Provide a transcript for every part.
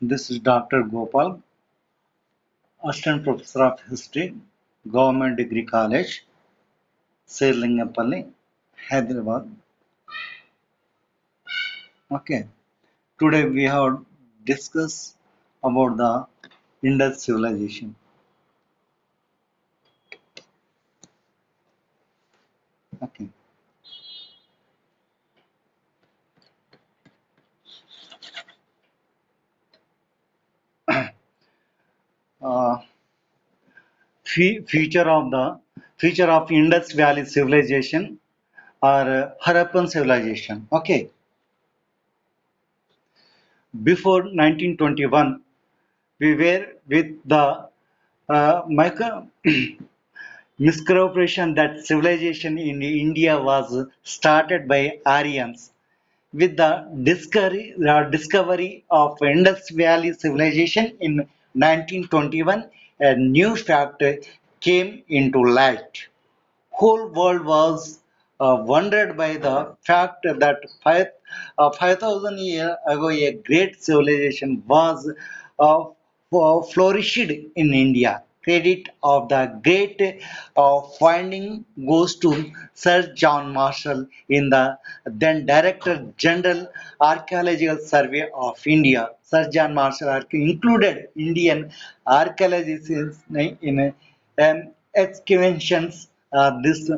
This is Dr. Gopal, Assistant Professor of History, Government Degree College, Serlingapalli, Hyderabad. Okay, today we have discussed about the Indus civilization. Okay, uh, future of the future of Indus Valley civilization or Harappan civilization. Okay, before 1921, we were with the micro. Miscommunication that civilization in India was started by Aryans. With the discovery of Indus Valley civilization in 1921, a new fact came into light. Whole world was wondered by the fact that 5,000 years ago a great civilization was flourished in India. Credit of the great finding goes to Sir John Marshall in the then Director General Archaeological Survey of India. Sir John Marshall included Indian archaeologists in excavations. This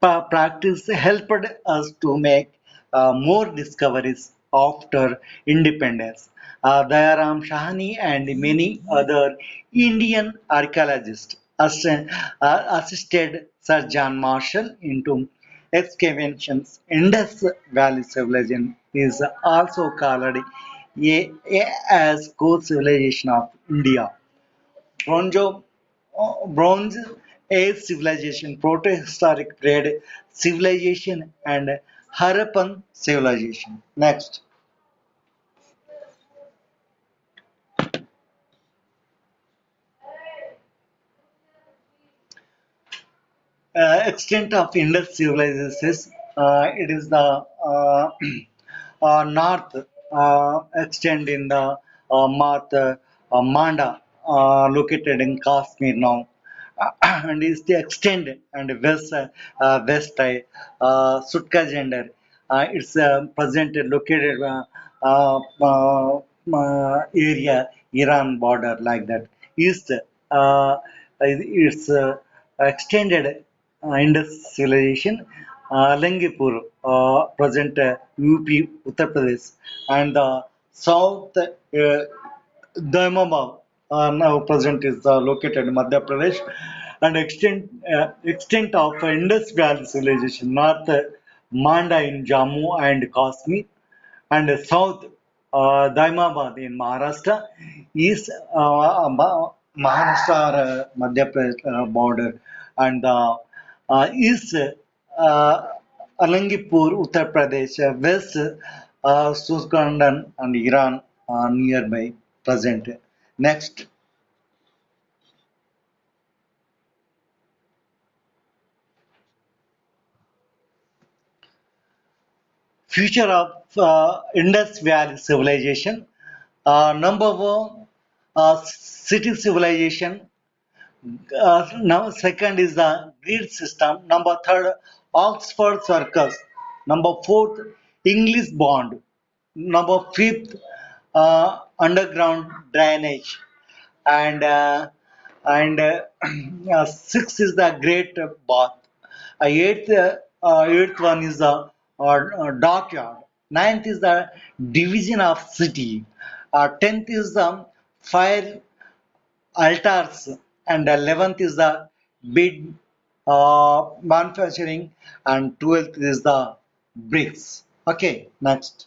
practice helped us to make more discoveries after independence. Dayaram Shahani and many other Indian archaeologists assisted Sir John Marshall into excavations. Indus Valley Civilization is also called as core civilization of India. Bronzo, Bronze Age civilization, Protohistoric period civilization, and Harappan civilization. Next, extent of Indus civilization. It is the north extend in the North Manda, located in Kashmir now, and is the extend and west Sutka gender. It's presented located area Iran border like that. East it's extended Indus civilization, Lengipur, present UP, Uttar Pradesh, and the south Daimabad, now present is located in Madhya Pradesh, and extent of Indus Valley civilization, north Manda in Jammu and Kashmir, and south Daimabad in Maharashtra, east Maharashtra or Madhya Pradesh border, and east Alangipur, Uttar Pradesh, west Sukandan and Iran nearby present. Next, future of Indus Valley civilization. Number one, city civilization. Now, second is the grid system. Number third, Oxford Circus. Number fourth, English bond. Number fifth, underground drainage. And sixth is the Great Bath. Eighth one is the dockyard. Ninth is the division of city. Tenth is the fire altars, and 11th is the bid manufacturing, and 12th is the bricks. Okay, next.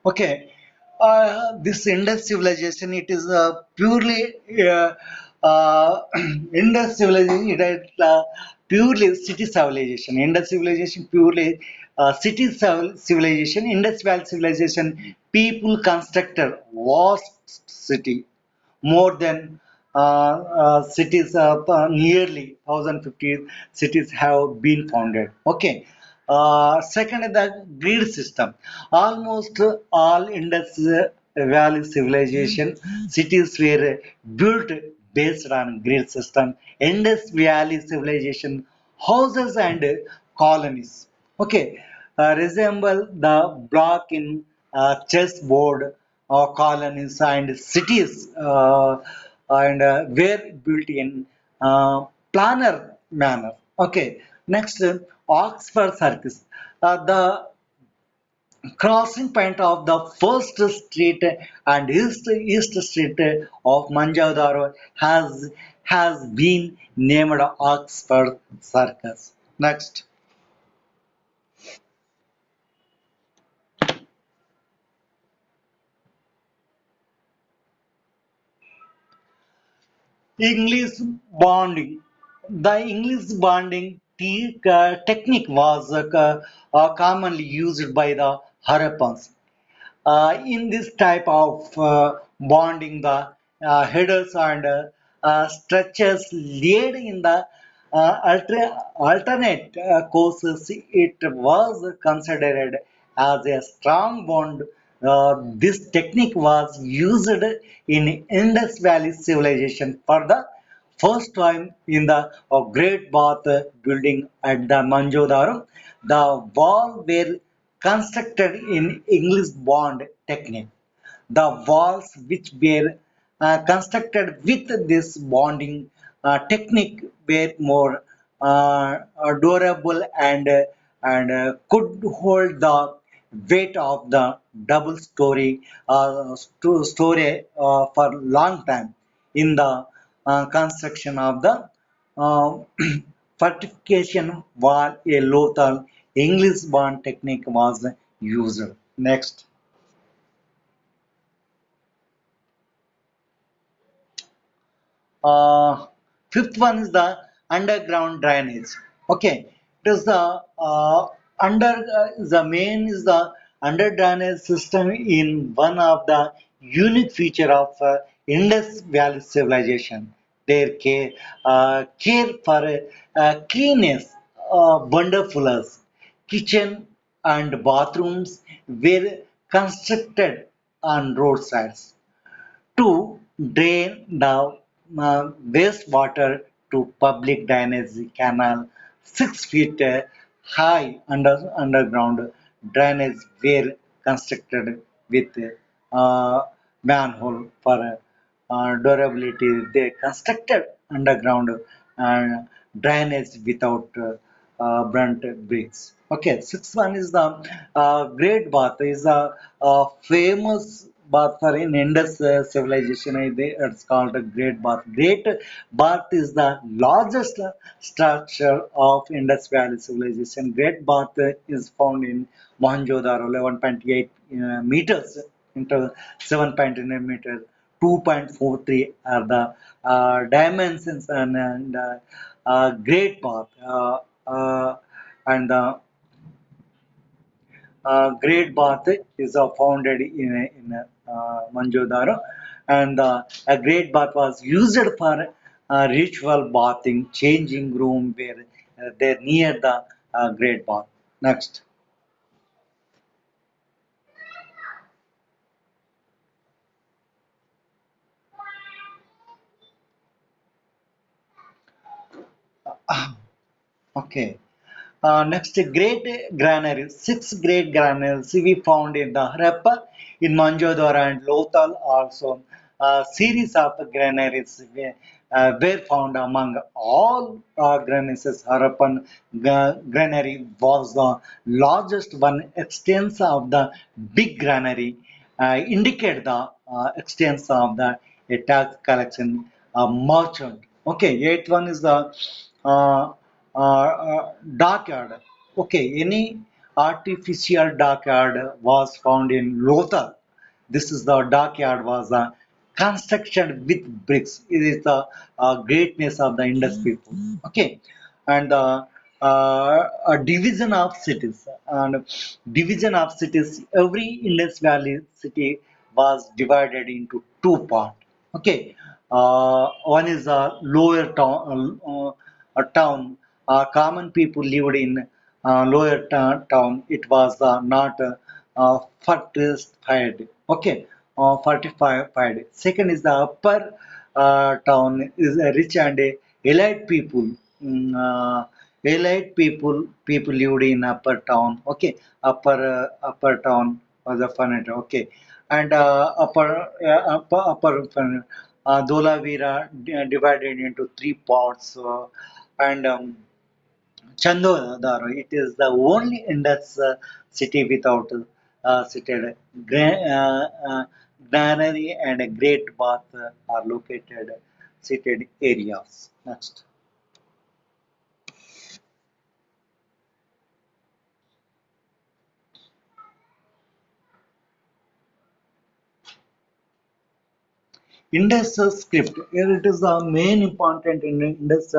Okay, this Indus civilization, it is purely Indus civilization. It is purely city civilization. Indus civilization purely civilization. Indus Valley civilization, people constructed vast city more than cities, nearly 1050 cities have been founded. Okay. Second is the grid system. Almost all Indus Valley civilization cities were built based on grid system. Indus Valley civilization houses and colonies. Okay, resemble the block in chessboard or colonies and cities and were built in planar manner. Okay, next Oxford Circus. The crossing point of the first street and east street of Manjadaro has been named Oxford Circus. Next. English bonding. The English bonding technique was commonly used by the Harappans. In this type of bonding, the headers and structures laid in the alternate courses, it was considered as a strong bond. This technique was used in Indus Valley civilization for the first time in the Great Bath building at the Manjodaram. The wall were constructed in English bond technique. The walls which were constructed with this bonding technique were more durable and could hold the weight of the double story for long time in the construction of the uh, fortification wall. A local English bond technique was used. Next. Uh, Fifth one is the underground drainage. Okay, it is the the main is the under drainage system in one of the unique feature of Indus Valley civilization. Their care for cleanness, wonderfulness, kitchen and bathrooms were constructed on roadsides to drain the wastewater to public drainage canal 6 feet high underground drainage were constructed with manhole for durability. They constructed underground uh, drainage without brunt bricks. Okay, sixth one is the Great Bath is a famous bath for in Indus civilization. It's called a Great Bath. Great Bath is the largest structure of Indus Valley civilization. Great Bath is found in Mohenjo-daro, 11.8 meters into 7.9 meters. 2.43 are the dimensions and Great Bath. And the Great Bath is founded in Manjodara, and a Great Bath was used for ritual bathing, changing room where they're near the Great Bath. Next. Okay. Next, great granaries. Six great granaries we found in the Harappa, in Manjodara and Lothal also. A series of granaries were found among all granaries. Harappan granary was the largest one. Extent of the big granary indicate the extent of the tax collection merchant. Okay, eighth one is the uh, dockyard. Okay, any artificial dockyard was found in Lothal. This is the dockyard was construction with bricks. It is the greatness of the Indus people. Okay, and a division of cities and division of cities. Every Indus Valley city was divided into two parts. Okay, One is a lower town, a town. Common people lived in lower town. It was not fortified. Okay, fortified. Second is the upper town is rich and elite people. Elite people lived in upper town. Okay, upper town was a furniture. Okay, and upper Dholavira divided into three parts, and Chandodar. It is the only Indus city without seated granary and a great bath are located seated areas. Next. Indus script. Here it is the main important in Indus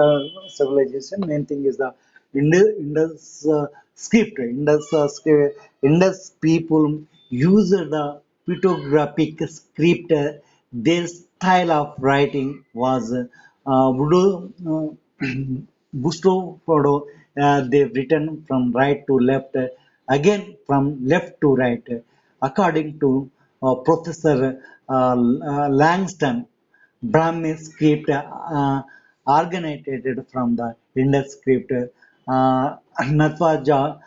civilization. Main thing is the Indus script. Indus people use the pictographic script. Their style of writing was Bustopodo. They've written from right to left, again from left to right, according to Professor Langston. Brahmi script originated from the Indus script. Natvarja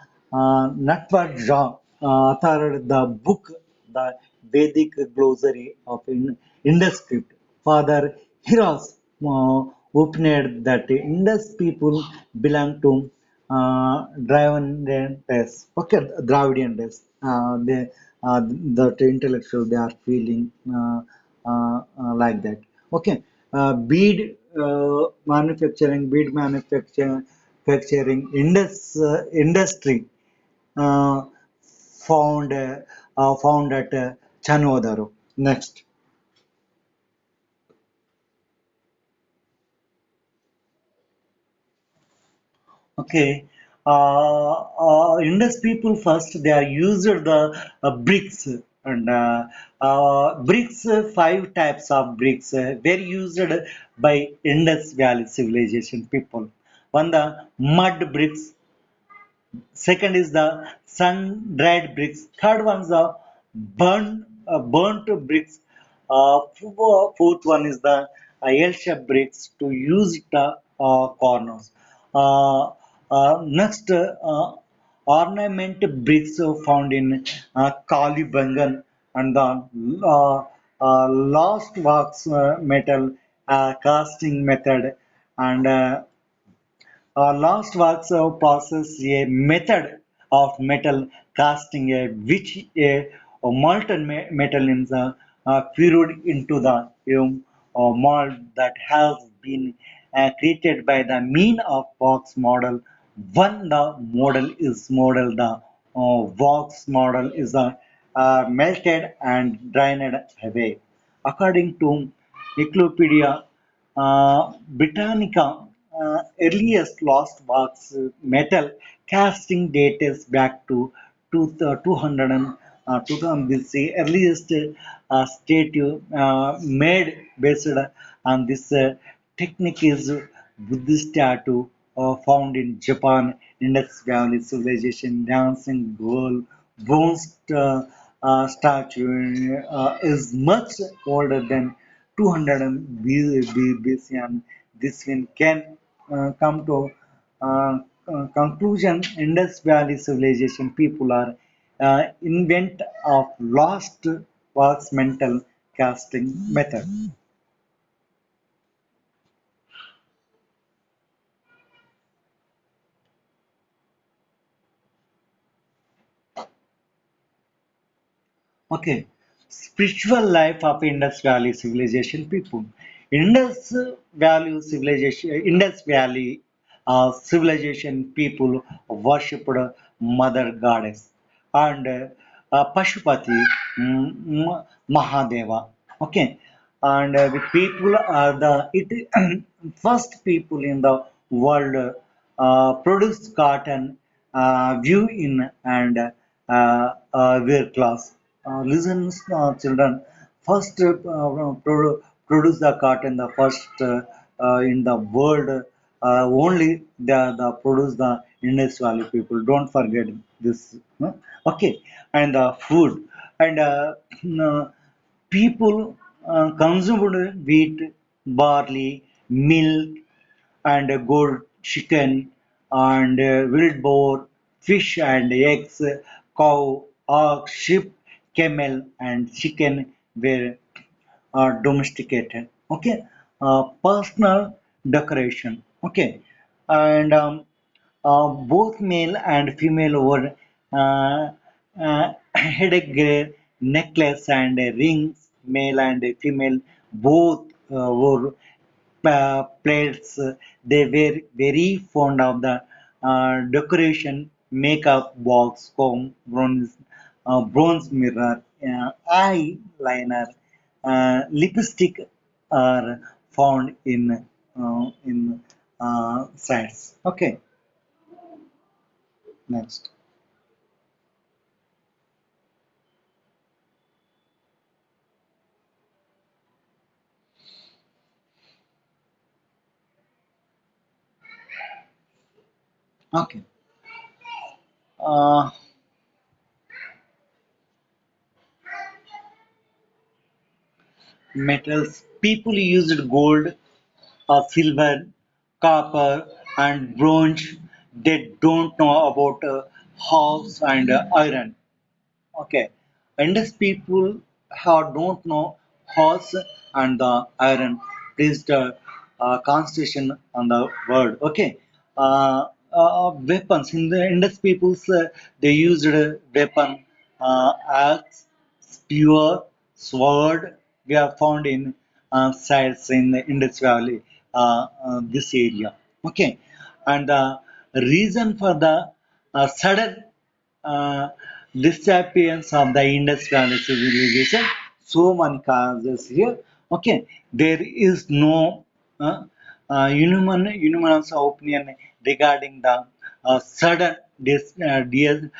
authored the book, the Vedic glossary of Indus script. Father Hiras opined that Indus people belong to Dravidian race. Okay, Dravidian race. That intellectual they are feeling like that. Okay, bead manufacturing industry uh, found at Chanodaro. Next. Okay. Indus people first they are used the bricks and bricks, five types of bricks were used by Indus Valley civilization people. One the mud bricks, second is the sun-dried bricks. Third one is the burnt bricks. Fourth one is the L-shaped bricks to use the corners. Uh, Next, ornament bricks are found in Kalibangan and the last wax metal casting method and last works process a method of metal casting, which a molten metal is furrowed into the mold that has been created by the mean of box model. When the model is modeled, the box model is melted and drained away. According to Encyclopedia Britannica, earliest lost wax metal casting dates back to 200 2000 BC. Earliest statue made based on this technique is Buddhist tattoo found in Japan, Indus Valley civilization, dancing girl, bronze statue is much older than 200 BC, and this one can come to conclusion. Indus Valley civilization people are invent of lost wax mental casting method. Okay, spiritual life of Indus Valley civilization people. Indus Valley civilization people worshipped Mother Goddess and Pashupati, Mahadeva. Okay, and the people are the first people in the world produced cotton, view in and wear class. Listen, children. First produce the cotton the first in the world. Only the produce the Indus Valley people. Don't forget this. No? Okay, and the food and people consumed wheat, barley, milk, and goat chicken, and wild boar, fish and eggs, cow, ox, sheep, camel, and chicken were domesticated. Okay, personal decoration. Okay, and both male and female wore headgear, necklace, and rings. Male and female both wore plates. They were very fond of the decoration, makeup, box, comb, bronze mirror, eyeliner, lipstick are found in sites. Okay, next. Okay. Uh, Metals. People used gold, silver, copper, and bronze. They don't know about house and iron. Okay, Indus people don't know horse and the iron placed constitution on the word. Okay, weapons in the Indus peoples they used weapon, axe, spear, sword. We are found in sites in the Indus Valley, this area. Okay, and the reason for the sudden uh, disappearance of the Indus Valley civilization. So many causes here. Okay, there is no unanimous opinion regarding the sudden disappearance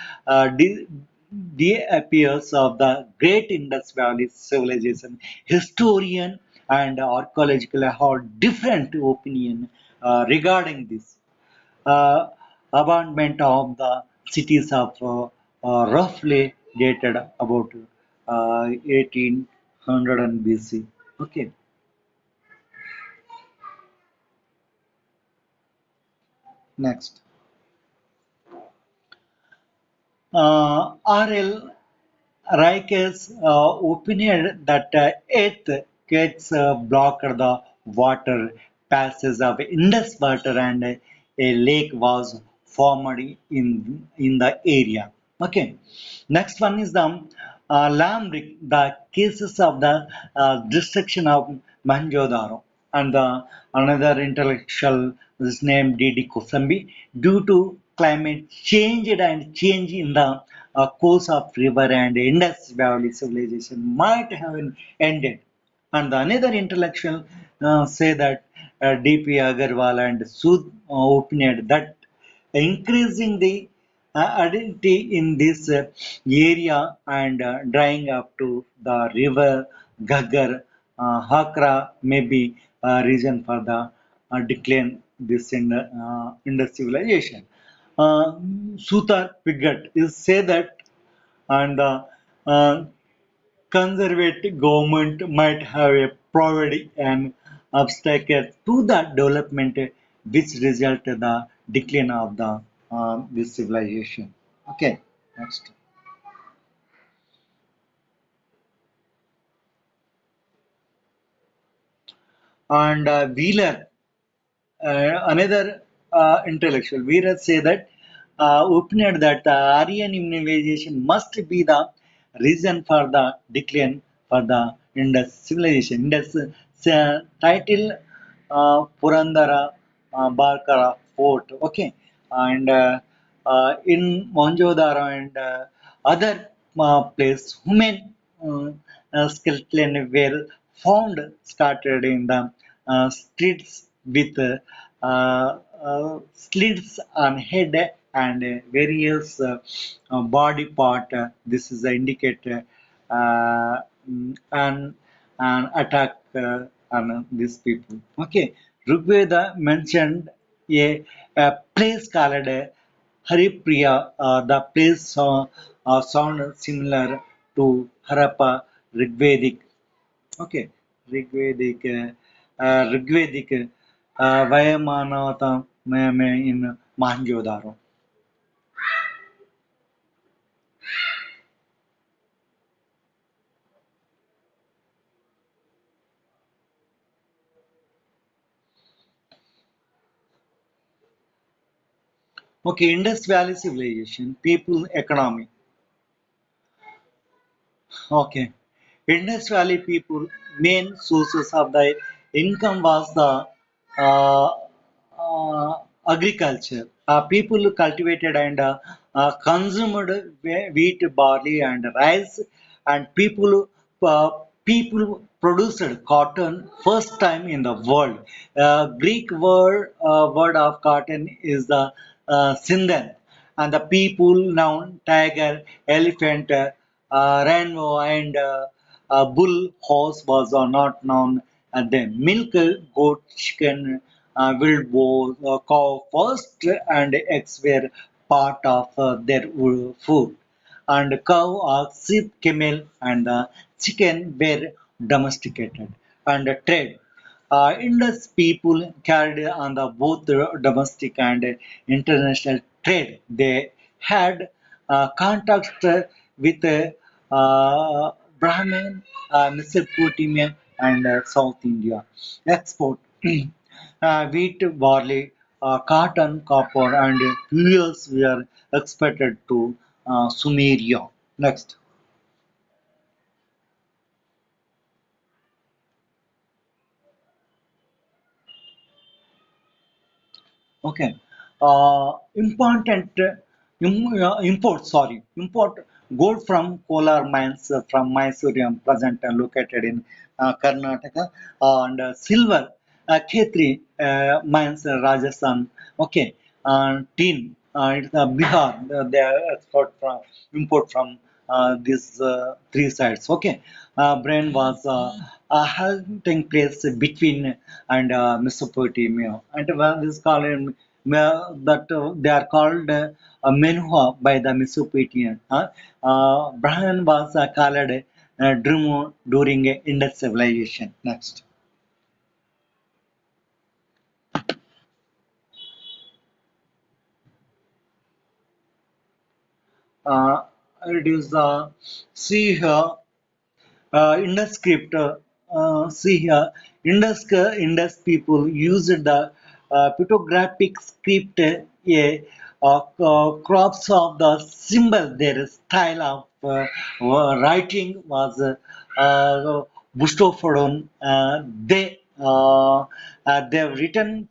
of the great Indus Valley civilization. Historian and archaeological have different opinion regarding this uh, abandonment of the cities of roughly dated about 1800 BC. Okay, next. R.L. Rike's opinion that Earth gets blocked the water passes of Indus water and a lake was formed in the area. Okay. Next one is the Lamric, the cases of the destruction of Mohenjo-daro, and the another intellectual is named D.D. Kosambi due to climate change and change in the course of river and Indus Valley civilization might have ended. And the another intellectual say that D.P. Agarwal and Sood opined that increasing the identity in this area and drying up to the river Ghaggar, Hakra may be a reason for the decline this in the civilization. Sutar Pigat is say that and the conservative government might have provided an obstacle to the development which resulted the decline of the this civilization. Okay, next. And Wheeler, another intellectual, Wheeler say that opined that Aryan immunization must be the reason for the decline for the Indus civilization. Indus title Purandara Barkara fort. Okay, and in Mohenjo-daro and other place, human skeleton were found started in the streets with slits on head and various body part. This is the indicator uh, an attack. and these people. Okay, Rigveda mentioned a place called Haripriya. The place sound similar to Harappa Rigvedic. Okay, Rigvedic, Rigvedic, Vayamanata in Mohenjo-daro. Okay, Indus Valley civilization, people, economy. Okay, Indus Valley people main sources of the income was the uh, agriculture. People cultivated and consumed wheat, barley, and rice, and uh, people produced cotton first time in the world. Greek word of cotton is the Sindhan, and the people noun tiger, elephant, rainbow, and bull horse was not known. And then milk, goat, chicken, wild boar, cow first, and eggs were part of their food. And cow, sheep, camel, and chicken were domesticated. And trade. Indus people carried on the both the domestic and international trade. They had contact with Brahmin, Mesopotamia, and South India. Export wheat, barley, cotton, copper, and fuels were exported to Sumeria. Next. Okay. Import gold from Kolar mines from Mysurium, present located in Karnataka, and silver, Khetri mines, Rajasthan. Okay, tin, it's Bihar. They are import from these three sides. Okay, Brain was a halting place between and Mesopotamia, and this called that they are called Menhua by the Mesopotamian. Brahman was called Drumo during Indus civilization. Next. It is see here Indus script. See here, Indus people used the pictographic script, crops of the symbol. Their style of writing was Bustophodon. They've written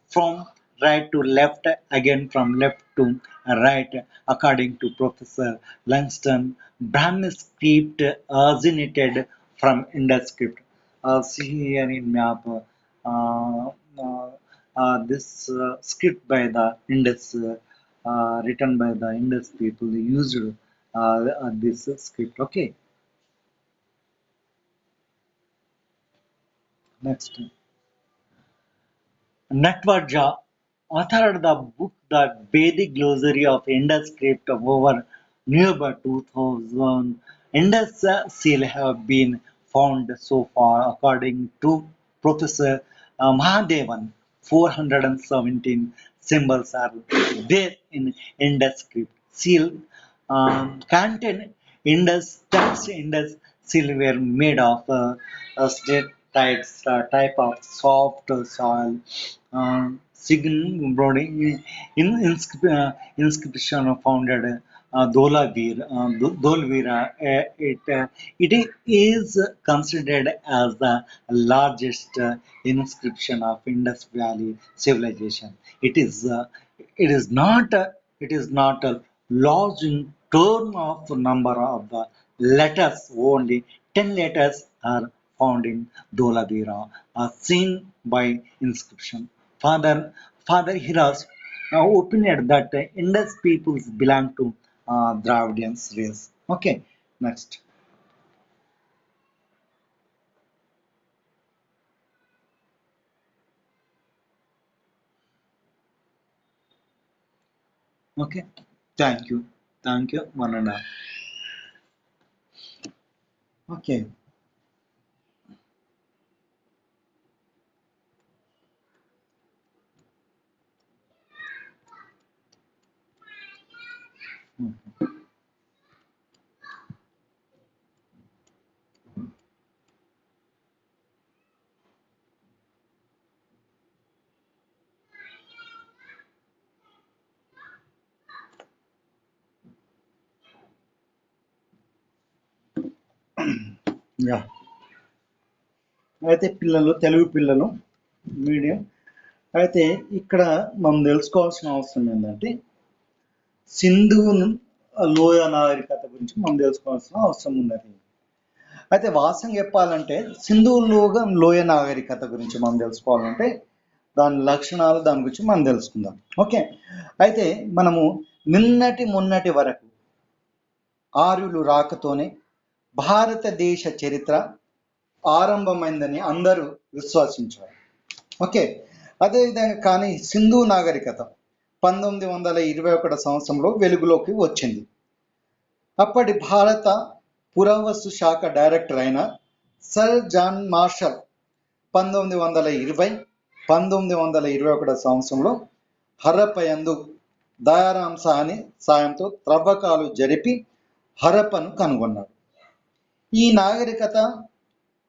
from right to left, again from left to right, according to Professor Langston. Brahmi script originated from Indus script. See here in map, this script by the Indus, written by the Indus people used this script. Okay, next. Natvarja authored the book The Vedic Glossary of Indus script of over nearby 2000 Indus seal have been found so far, according to Professor Mahadevan. 417 symbols are there in Indus script. Seal contain Indus text Indus seal were made of straight type of soft soil. Sign Brody inscription founded Dholavira. It is considered as the largest inscription of Indus Valley civilization. It is it is not a large in term of number of letters. Only 10 letters are found in Dholavira, seen by inscription. Father Father Hiras opined that Indus peoples belong to Dravidian race. Okay, next. Okay, thank you. 1.5. Okay. Yeah, అయితే తెలుగు పిల్లలు medium, అయితే ఇక్కడ మనం తెలుసుకోవాల్సిన అవసరం ఏంటంటే సింధు లోయ నాగరికత గురించి మనం తెలుసుకోవాల్సిన అవసరం ఉన్నది. అయితే వాస్తవం చెప్పాలంటే సింధు లోయ నాగరికత గురించి మనం తెలుసుకోవాలంటే దాని లక్షణాలు, దాని గురించి మనం తెలుసుకుందాం. ఓకే, అయితే మనము మొన్నటి వరకు ఆర్యులు రాకతోనే భారతదేశ చరిత్ర ఆరంభమైందని అందరూ విశ్వసించారు. ఓకే, అదేవిధంగా కానీ సింధు నాగరికత 1921 సంవత్సరంలో వెలుగులోకి వచ్చింది. అప్పటి భారత పురావస్తు శాఖ డైరెక్టర్ అయిన సర్ జాన్ మార్షల్ 1921 సంవత్సరంలో హరప్పయందు దయారాం సాని సాయంతో త్రవ్వకాలు జరిపి హరప్పను కనుగొన్నాడు. ఈ నాగరికత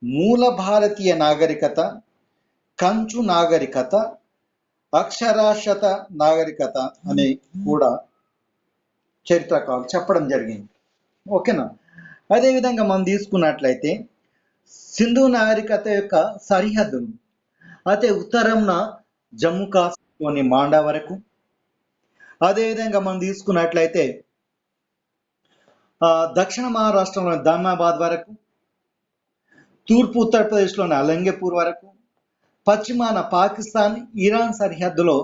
మూల భారతీయ నాగరికత, కంచు నాగరికత, అక్షరాస్యత నాగరికత అని కూడా చరిత్రకారులు చెప్పడం జరిగింది. ఓకేనా. అదేవిధంగా మనం తీసుకున్నట్లయితే సింధు నాగరికత యొక్క సరిహద్దును అయితే ఉత్తరంన జమ్మూ కాశ్మీర్లోని మాండా వరకు, అదేవిధంగా మనం తీసుకున్నట్లయితే దక్షిణ మహారాష్ట్రంలోని దామాబాద్ వరకు, తూర్పు ఉత్తరప్రదేశ్లోని అలంగపూర్ వరకు, పశ్చిమాన పాకిస్తాన్ ఇరాన్ సరిహద్దులో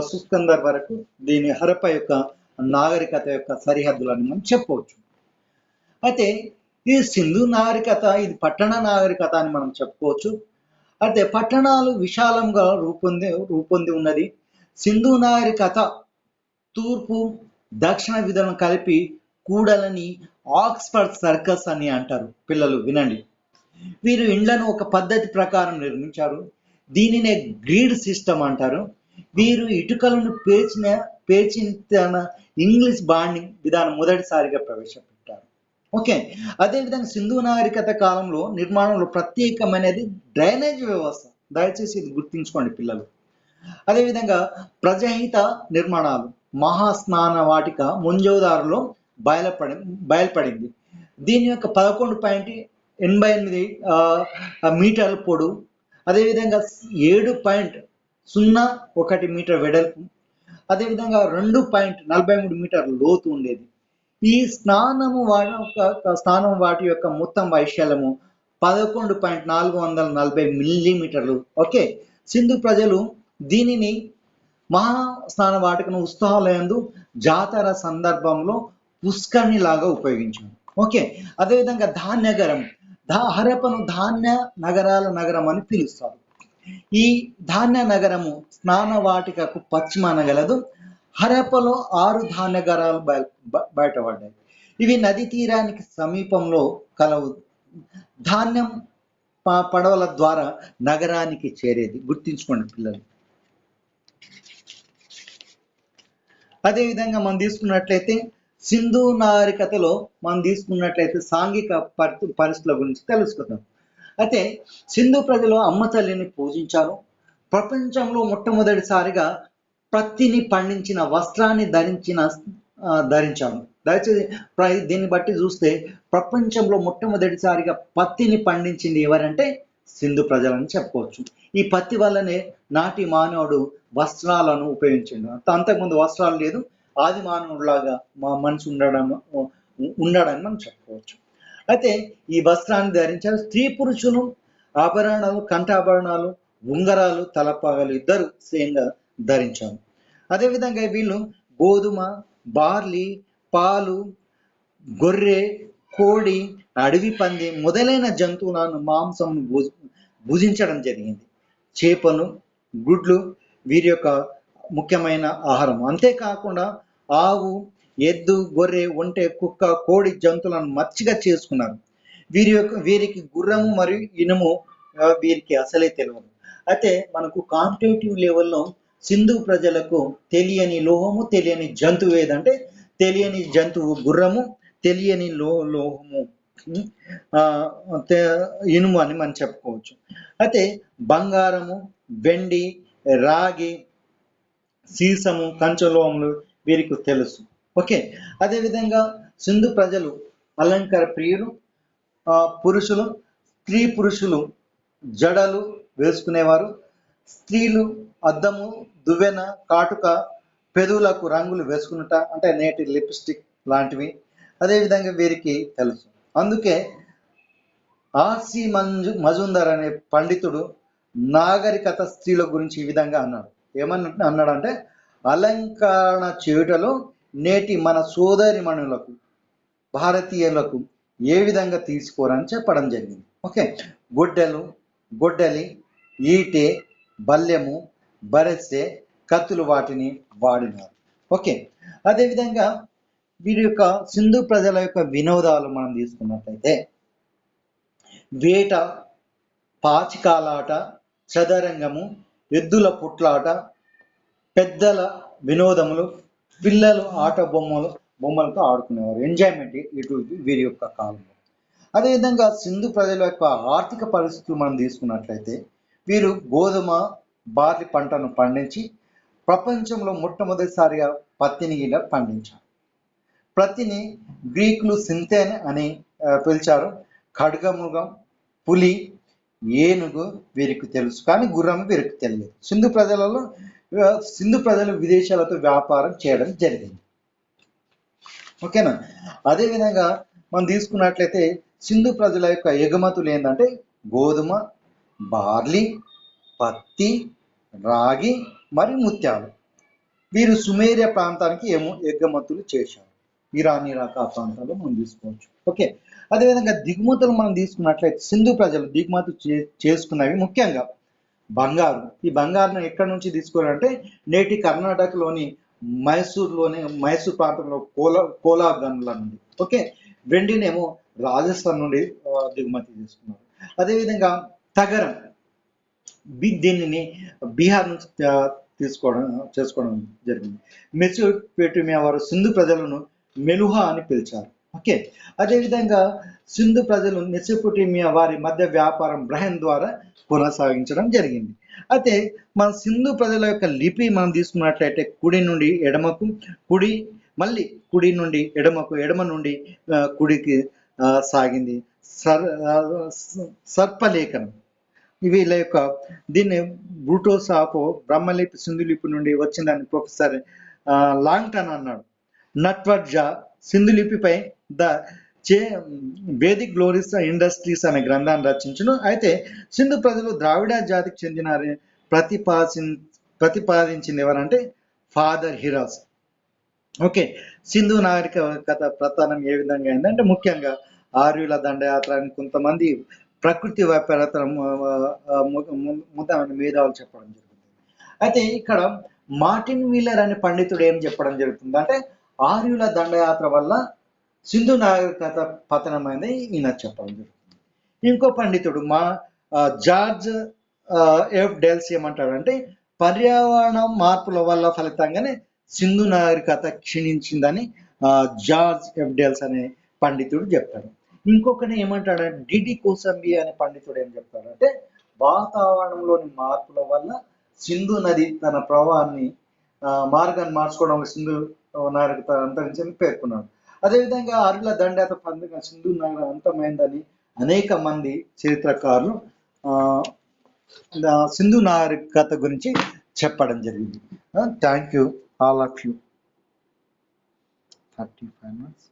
సుస్కందర్ వరకు దీని హరప్ప యొక్క నాగరికత యొక్క సరిహద్దులని మనం చెప్పవచ్చు. అయితే ఈ సింధు నాగరికత ఇది పట్టణ నాగరికత అని మనం చెప్పుకోవచ్చు. అయితే పట్టణాలు విశాలంగా రూపొంది ఉన్నది. సింధు నాగరికత తూర్పు దక్షిణ విధులను కలిపి కూడలని ఆక్స్ఫర్డ్ సర్కస్ అని అంటారు. పిల్లలు వినండి, వీరు ఇండ్లను ఒక పద్ధతి ప్రకారం నిర్మించారు. దీనినే గ్రీడ్ సిస్టమ్ అంటారు. వీరు ఇటుకలను పేర్చిన ఇంగ్లీష్ బాండింగ్ విధానం మొదటిసారిగా ప్రవేశపెట్టారు. ఓకే, అదేవిధంగా సింధు నాగరికత కాలంలో నిర్మాణంలో ప్రత్యేకమైనది డ్రైనేజ్ వ్యవస్థ. దయచేసి ఇది గుర్తుంచుకోండి పిల్లలు. అదేవిధంగా ప్రజాహిత నిర్మాణాలు, మహాస్నాన వాటిక మొంజోదారులో బయలుపడింది. దీని యొక్క 11.88 మీటర్ల పొడవు, అదేవిధంగా 7.01 మీటర్ వెడల్పు, అదేవిధంగా 2.43 మీటర్ల లోతు ఉండేది. ఈ స్నానం వాటి యొక్క మొత్తం వైశాల్యము 11.440 మిల్లీమీటర్లు. ఓకే, సింధు ప్రజలు దీనిని మహాస్నాన వాటికను ఉత్సవాలయందు జాతర సందర్భంలో పుష్కరిణి లాగా ఉపయోగించారు. ఓకే, అదేవిధంగా ధాన్యగరం, హరప్పను ధాన్య నగరం అని పిలుస్తారు. ఈ ధాన్య నగరము స్నాన వాటికకు పశ్చిమాన గలదు. హరప్పలో 6 ధాన్యగరాలు బయటపడ్డాయి. ఇవి నది తీరానికి సమీపంలో కలవు. ధాన్యం పడవల ద్వారా నగరానికి చేరేది. గుర్తించుకోండి పిల్లలు. అదేవిధంగా మనం తీసుకున్నట్లయితే సింధు నాగరికతలో మనం తీసుకున్నట్లయితే సాంఘిక పరిస్థితుల గురించి తెలుసుకుందాం. అయితే సింధు ప్రజలు అమ్మ తల్లిని పూజించారు. ప్రపంచంలో మొట్టమొదటిసారిగా పత్తిని పండించిన వస్త్రాన్ని ధరించారు. దయచేసి దీన్ని బట్టి చూస్తే ప్రపంచంలో మొట్టమొదటిసారిగా పత్తిని పండించింది ఎవరంటే సింధు ప్రజలని చెప్పుకోవచ్చు. ఈ పత్తి వల్లనే నాటి మానవుడు వస్త్రాలను ఉపయోగించిండు. అంతకుముందు వస్త్రాలు లేదు, ఆది మానవుడిలాగా మనిషి ఉండడని మనం చెప్పుకోవచ్చు. అయితే ఈ వస్త్రాన్ని ధరించారు. స్త్రీ పురుషులు ఆభరణాలు, కంఠాభరణాలు, ఉంగరాలు, తలపాగలు ఇద్దరు సేమ్గా ధరించారు. అదేవిధంగా వీళ్ళు గోధుమ, బార్లీ, పాలు, గొర్రె, కోడి, అడవి పంది మొదలైన జంతువులను మాంసం భుజించడం జరిగింది. చేపలు, గుడ్లు వీరి యొక్క ముఖ్యమైన ఆహారం. అంతేకాకుండా ఆవు, ఎద్దు, గొర్రె, ఒంటె, కుక్క, కోడి జంతువులను మచ్చిగా చేసుకున్నారు. వీరికి గుర్రము మరియు ఇనుము వీరికి అసలే తెలియదు. అయితే మనకు కాంపిటేటివ్ లెవెల్లో సింధు ప్రజలకు తెలియని లోహము, తెలియని జంతువు ఏదంటే తెలియని జంతువు గుర్రము, తెలియని లోహము ఇనుము అని మనం చెప్పుకోవచ్చు. అయితే బంగారము, వెండి, రాగి, సీసము, కంచలోహములు వీరికి తెలుసు. ఓకే, అదేవిధంగా సింధు ప్రజలు అలంకార ప్రియులు. పురుషులు, పురుషులు జడలు వేసుకునేవారు. స్త్రీలు అద్దము, దువ్వెన, కాటుక, పెదవులకు రంగులు వేసుకున్నట, అంటే నేటి లిప్స్టిక్ లాంటివి. అదేవిధంగా వీరికి తెలుసు. అందుకే ఆర్సి మజుందర్ అనే పండితుడు నాగరికత స్త్రీల గురించి ఈ విధంగా అన్నాడు. అన్నాడంటే అలంకరణ చేయుటలో నేటి మన సోదరిమణులకు, భారతీయులకు ఏ విధంగా తీసుకోరని చెప్పడం జరిగింది. ఓకే, గొడ్డలి, ఈటె, బల్లెము, బరెసె, కత్తులు వాటిని వాడినారు. ఓకే, అదేవిధంగా వీరి యొక్క సింధు ప్రజల యొక్క వినోదాలు మనం తీసుకున్నట్లయితే వేట, పాచికాలాట, చదరంగము, ఎద్దుల పుట్లాట, పెద్దల వినోదములు, పిల్లలు ఆట బొమ్మలతో ఆడుకునేవారు. ఎంజాయ్మెంట్ ఇటు వీరి యొక్క కాలంలో. అదేవిధంగా సింధు ప్రజల యొక్క ఆర్థిక పరిస్థితులు మనం తీసుకున్నట్లయితే వీరు గోధుమ, బార్లీ పంటను పండించి ప్రపంచంలో మొట్టమొదటిసారిగా పత్తిని ఇలా పండించారు. ప్రతిని గ్రీకులు సింథేన్ అని పిలిచారు. ఖడ్గమృగం, పులి, ఏనుగు వీరికి తెలుసు, కానీ గుర్రం వీరికి తెలియదు. సింధు ప్రజలు విదేశాలతో వ్యాపారం చేయడం జరిగింది. ఓకేనా. అదేవిధంగా మనం తీసుకున్నట్లయితే సింధు ప్రజల యొక్క ఎగుమతులు ఏంటంటే గోధుమ, బార్లీ, పత్తి, రాగి మరియు ముత్యాలు. వీరు సుమేరియా ప్రాంతానికి ఎగుమతులు చేశారు. ఇరాన్, ఇరాక్ ఆ ప్రాంతాల్లో మనం తీసుకోవచ్చు. ఓకే, అదేవిధంగా దిగుమతులు మనం తీసుకున్నట్లయితే సింధు ప్రజలు దిగుమతి చేసుకున్నవి ముఖ్యంగా బంగారు. ఈ బంగారును ఎక్కడి నుంచి తీసుకోవాలంటే నేటి కర్ణాటకలోని మైసూర్ ప్రాంతంలో కోలాగన్ల నుండి. ఓకే, వెండినేమో రాజస్థాన్ నుండి దిగుమతి చేసుకున్నారు. అదేవిధంగా తగరం, దీనిని బీహార్ నుంచి చేసుకోవడం జరిగింది. మెసోపొటేమియా వారు సింధు ప్రజలను మెలుహా అని పిలిచారు. ఓకే, అదేవిధంగా సింధు ప్రజలు మెసోపొటేమియా వారి మధ్య వ్యాపారం బ్రహన్ ద్వారా కొనసాగించడం జరిగింది. అయితే మన సింధు ప్రజల యొక్క లిపి మనం తీసుకున్నట్లయితే కుడి నుండి ఎడమకు, కుడి నుండి ఎడమకు, ఎడమ నుండి కుడికి సాగింది. సర్పలేఖనం వీళ్ళ యొక్క దీన్ని బ్రూటోసాపో బ్రహ్మలిపి సింధులిపి నుండి వచ్చిందని ప్రొఫెసర్ లాంగ్టన్ అన్నాడు. నట్వర్జా సింధులిపిపై వేదిక్ గ్లోరీస్ ఇండస్ట్రీస్ అనే గ్రంథాన్ని రచించును. అయితే సింధు ప్రజలు ద్రావిడ జాతికి చెందిన ప్రతిపాదించింది ఎవరంటే ఫాదర్ హిరాస్. ఓకే, సింధు నాగరికత ప్రధానం ఏ విధంగా అయిందంటే ముఖ్యంగా ఆర్యుల దండయాత్ర అని కొంతమంది ప్రకృతి వైపరీత్యం మేధావులు చెప్పడం జరుగుతుంది. అయితే ఇక్కడ మార్టిన్ వీలర్ అనే పండితుడు ఏం చెప్పడం జరుగుతుంది అంటే ఆర్యుల దండయాత్ర వల్ల సింధు నాగరికత పతనమైంది ఈయన చెప్పడం జరుగుతుంది. ఇంకో పండితుడు జార్జ్ ఎఫ్ డెల్స్ ఏమంటాడంటే పర్యావరణ మార్పుల వల్ల ఫలితంగానే సింధు నాగరికత క్షీణించిందని జార్జ్ ఎఫ్ డెల్స్ అనే పండితుడు చెప్తాడు. ఇంకొకటి ఏమంటాడంటే డిడి కోసంబి అనే పండితుడు ఏం చెప్తాడంటే వాతావరణంలోని మార్పుల వల్ల సింధు నది తన ప్రవాహాన్ని మార్గాన్ని మార్చుకోవడం వల్ల సింధు నాగరికత అంతరించని పేర్కొన్నాడు. అదేవిధంగా ఆర్యుల దండయాత్ర పండుగ సింధు నగరం అంతమైందని అనేక మంది చరిత్రకారులు సింధు నాగరికత గురించి చెప్పడం జరిగింది. Thank you all of you. 35 minutes.